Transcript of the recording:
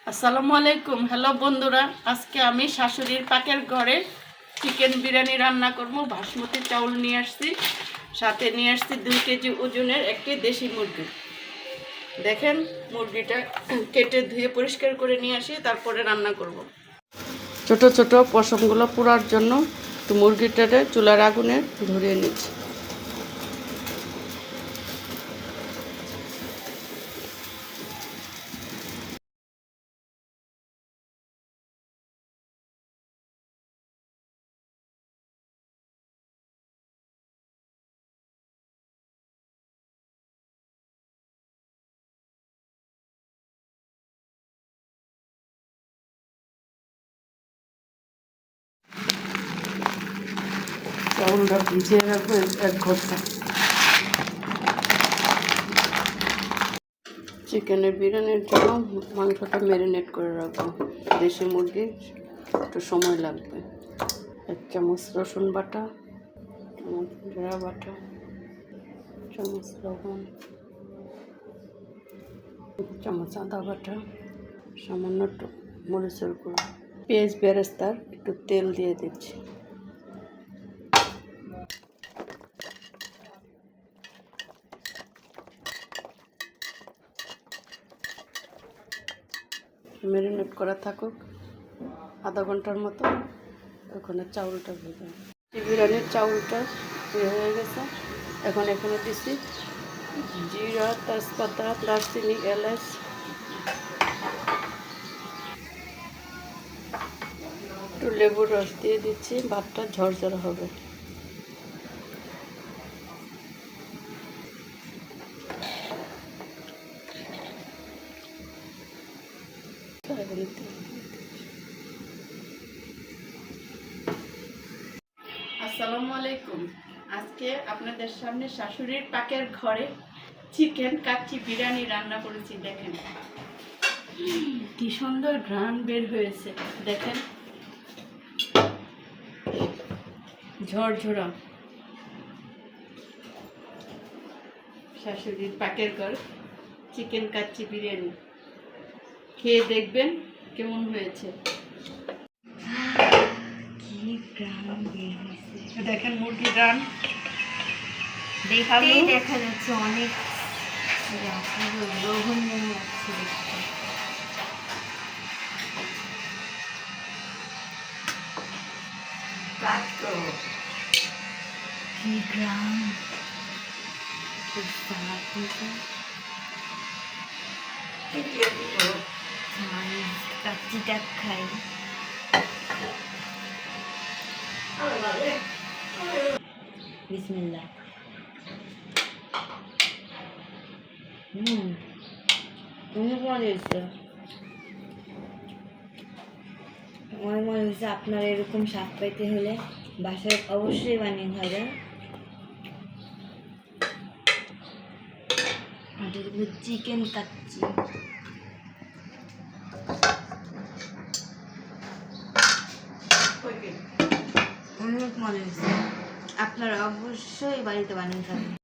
আসসালামু আলাইকুম। হ্যালো বন্ধুরা, আজকে আমি শাশুড়ির পাকের ঘরে চিকেন বিরিয়ানি রান্না করব। বাসমতি চাউল নিয়ে আসছি, সাথে নিয়ে আসছি 2 কেজি ওজনের একটি দেশি মুরগি। দেখেন, মুরগিটা কেটে ধুয়ে পরিষ্কার করে নিয়ে আসি, তারপরে রান্না করব। ছোট ছোট পশমগুলো পোড়ার জন্য একটু মুরগিটাকে চুলার আগুনে ধরিয়ে নিচ্ছি। চাউলটা ভিজিয়ে রাখবো 1 ঘন্টা। চিকেনের বিরিয়ানির জন্য মাংসটা ম্যারিনেট করে রাখবো। দেশি মুরগি একটু সময় লাগবে। 1 চামচ রসুন বাটা, জিরা বাটা, 1 চামচ লবণ, 1 চামচ আদা বাটা, সামান্য একটু মরিচের গুঁড়ো, পেঁয়াজ বেরেস্তার একটু তেল দিয়ে দিচ্ছি। ম্যারিনেট করা থাকুক আধা ঘন্টার মতো। ওখানে চাউলটা ভেজে বিরিয়ানির চাউলটা হয়ে গেছে। এখন এখানে দিচ্ছি জিরা, তেজপাতা, দারচিনি, এলাচ, একটু লেবুর রস দিয়ে দিচ্ছি। ভাতটা ঝরঝরে হবে। আসসালামু আলাইকুম। আজকে আপনাদের সামনে শাশুড়ির পাকের ঘরে চিকেন কাচ্চি বিরিয়ানি রান্না করেছি। দেখেন কি সুন্দর ঘ্রাণ বের হয়েছে। দেখেন, ঝরঝরা শাশুড়ির পাকের ঘর চিকেন কাচ্চি বিরিয়ানি। খেয়ে দেখবেন কেমন হয়েছে। দেখেন মুরগির রান দেখতেই দেখা যাচ্ছে অনেক গ্রহণ যাচ্ছে। কি গ্রাম কাচ্চিটা খাই। বিসমিল্লাহ। অনেক মজা হয়েছে, অনেক মজা হয়েছে। আপনার এরকম স্বাদ পাইতে হলে বাসায় অবশ্যই বানিয়ে খাবেন। চিকেন কাচ্চি অনেক মজা হয়েছে। আপনারা অবশ্যই বাড়িতে বানিয়ে খাবেন।